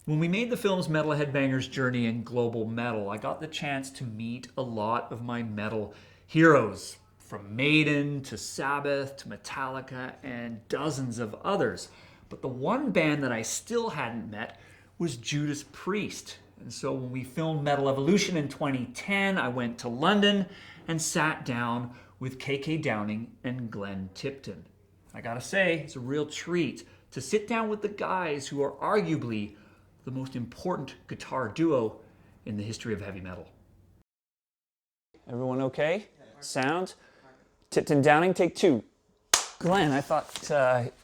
When we made the films Metal Headbangers Journey and Global Metal, I got the chance to meet a lot of my metal heroes, from Maiden to Sabbath to Metallica and dozens of others. But the one band that I still hadn't met was Judas Priest. And so when we filmed Metal Evolution in 2010, I went to London and sat down with KK Downing and Glenn Tipton. I gotta say, it's a real treat to sit down with the guys who are arguably the most important guitar duo in the history of heavy metal. Everyone okay? Sound? Tipton Downing, take two. Glenn, I thought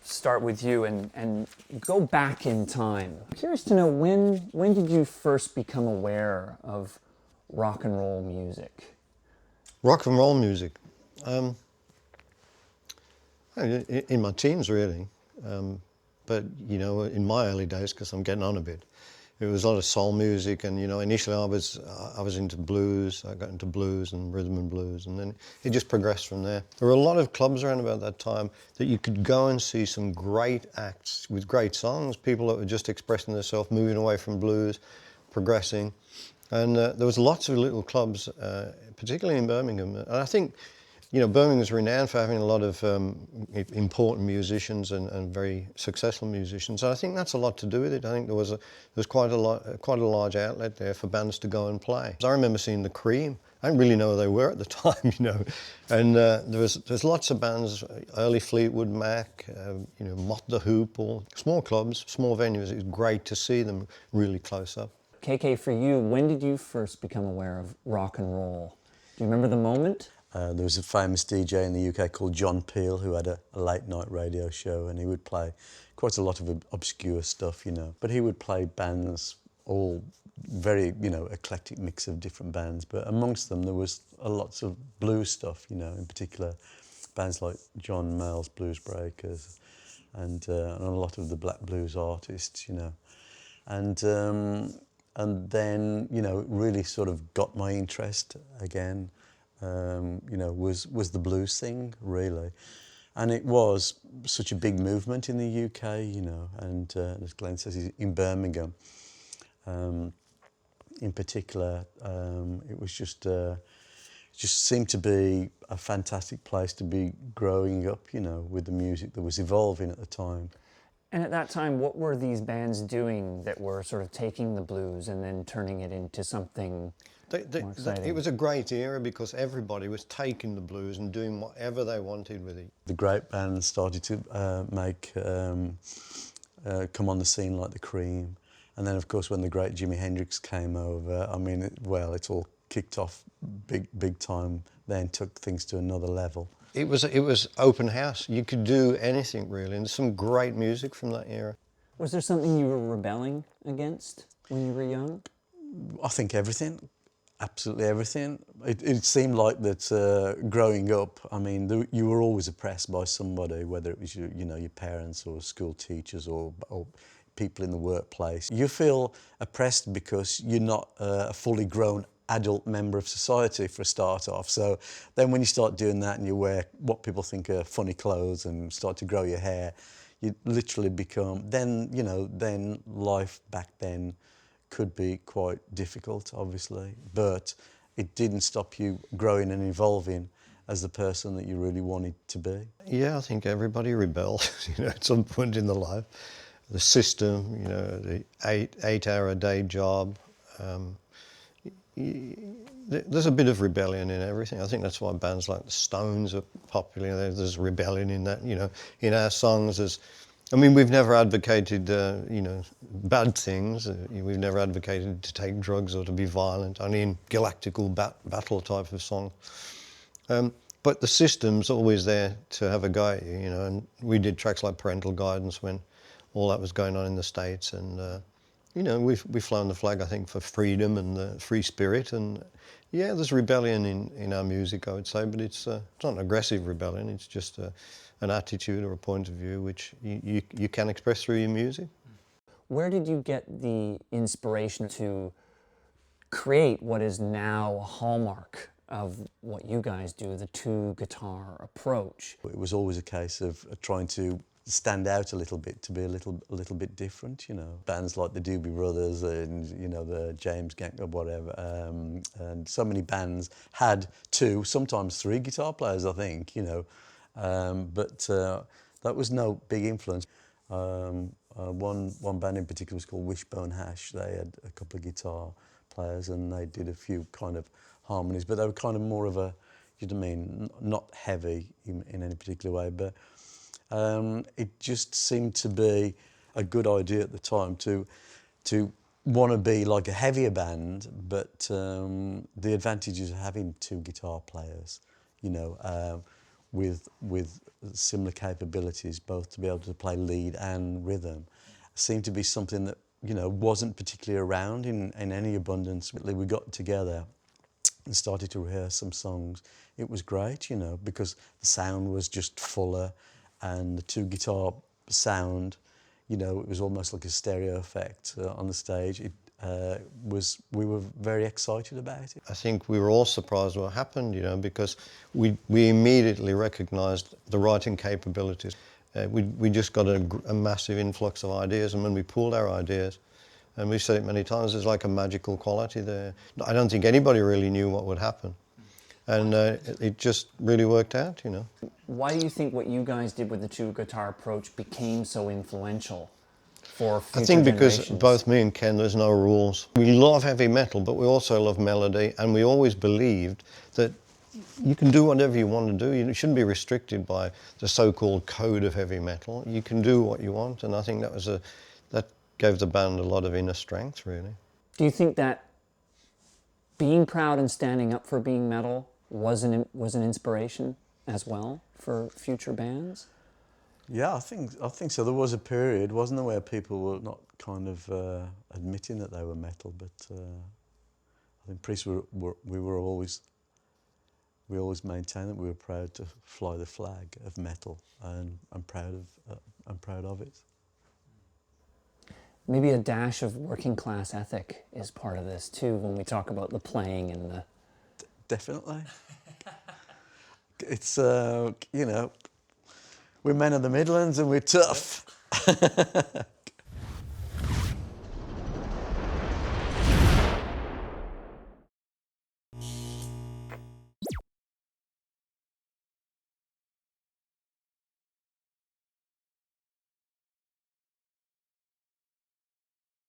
start with you and go back in time. I'm curious to know when did you first become aware of rock and roll music? Rock and roll music? In my teens, really. But, you know, in my early days, because I'm getting on a bit, it was a lot of soul music, and, you know, initially I was into blues. I got into blues and rhythm and blues, and then it just progressed from there. There were a lot of clubs around about that time that you could go and see some great acts with great songs, people that were just expressing themselves, moving away from blues, progressing. And there was lots of little clubs, particularly in Birmingham. And I think, you know, Birmingham's renowned for having a lot of important musicians and very successful musicians. And I think that's a lot to do with it. I think there was quite a large outlet there for bands to go and play. I remember seeing the Cream. I didn't really know who they were at the time, you know. And there's lots of bands, early Fleetwood Mac, you know, Mott the Hoople, small clubs, small venues. It was great to see them really close up. KK, for you, when did you first become aware of rock and roll? Do you remember the moment? There was a famous DJ in the UK called John Peel who had a late night radio show, and he would play quite a lot of obscure stuff, you know. But he would play bands, all very, you know, eclectic mix of different bands. But amongst them there was lots of blues stuff, you know, in particular bands like John Mayall's Blues Breakers and a lot of the black blues artists, you know. And then, you know, it really sort of got my interest again. You know, was the blues thing, really. And it was such a big movement in the UK, you know, and as Glenn says, in Birmingham, in particular, it was just seemed to be a fantastic place to be growing up, you know, with the music that was evolving at the time. And at that time, what were these bands doing that were sort of taking the blues and then turning it into something more exciting? It was a great era because everybody was taking the blues and doing whatever they wanted with it. The great bands started to come on the scene, like the Cream. And then, of course, when the great Jimi Hendrix came over, I mean, it all kicked off big time, then took things to another level. It was open house. You could do anything, really, and there's some great music from that era. Was there something you were rebelling against when you were young? I think everything, absolutely everything. It seemed like that growing up, I mean, you were always oppressed by somebody, whether it was your parents or school teachers or people in the workplace. You feel oppressed because you're not a fully grown adult member of society for a start off. So then when you start doing that and you wear what people think are funny clothes and start to grow your hair, you literally become, then life back then could be quite difficult, obviously, but it didn't stop you growing and evolving as the person that you really wanted to be. Yeah, I think everybody rebelled, you know, at some point in their life. The system, you know, the eight-hour-a-day job. There's a bit of rebellion in everything. I think that's why bands like the Stones are popular. There's rebellion in that, you know, in our songs. I mean, we've never advocated, you know, bad things. We've never advocated to take drugs or to be violent, only in galactical battle type of song. But the system's always there to have a go at you, you know, and we did tracks like Parental Guidance when all that was going on in the States, and you know, we've flown the flag, I think, for freedom and the free spirit, and yeah, there's rebellion in our music, I would say, but it's not an aggressive rebellion. It's just an attitude or a point of view which you can express through your music. Where did you get the inspiration to create what is now a hallmark of what you guys do, the two-guitar approach? It was always a case of trying to stand out a little bit, to be a little bit different, you know. Bands like the Doobie Brothers and, you know, the James Gang or whatever, and so many bands had 2, sometimes 3 guitar players, I think, you know. But that was no big influence. One band in particular was called Wishbone Hash. They had a couple of guitar players and they did a few kind of harmonies, but they were kind of more of a, you know what I mean, not heavy in any particular way, but it just seemed to be a good idea at the time to want to be like a heavier band, but the advantages of having 2 guitar players, you know, with similar capabilities, both to be able to play lead and rhythm, seemed to be something that, you know, wasn't particularly around in any abundance. We got together and started to rehearse some songs. It was great, you know, because the sound was just fuller, and the 2 guitar sound, you know, it was almost like a stereo effect on the stage. We were very excited about it. I think we were all surprised what happened, you know, because we immediately recognised the writing capabilities. We just got a massive influx of ideas, and when we pooled our ideas, and we've said it many times, there's like a magical quality there. I don't think anybody really knew what would happen. And it just really worked out, you know. Why do you think what you guys did with the 2 guitar approach became so influential for future I think because generations? both me and Ken, there's no rules. We love heavy metal, but we also love melody, and we always believed that you can do whatever you want to do. You shouldn't be restricted by the so-called code of heavy metal. You can do what you want, and I think that gave the band a lot of inner strength, really. Do you think that being proud and standing up for being metal was an inspiration as well for future bands? Yeah, I think so. There was a period, wasn't there, where people were not kind of admitting that they were metal, but I think Priest we always maintained that we were proud to fly the flag of metal, and I'm proud of it. Maybe a dash of working class ethic is part of this too when we talk about the playing and the... Definitely. It's, you know, we're men of the Midlands and we're tough.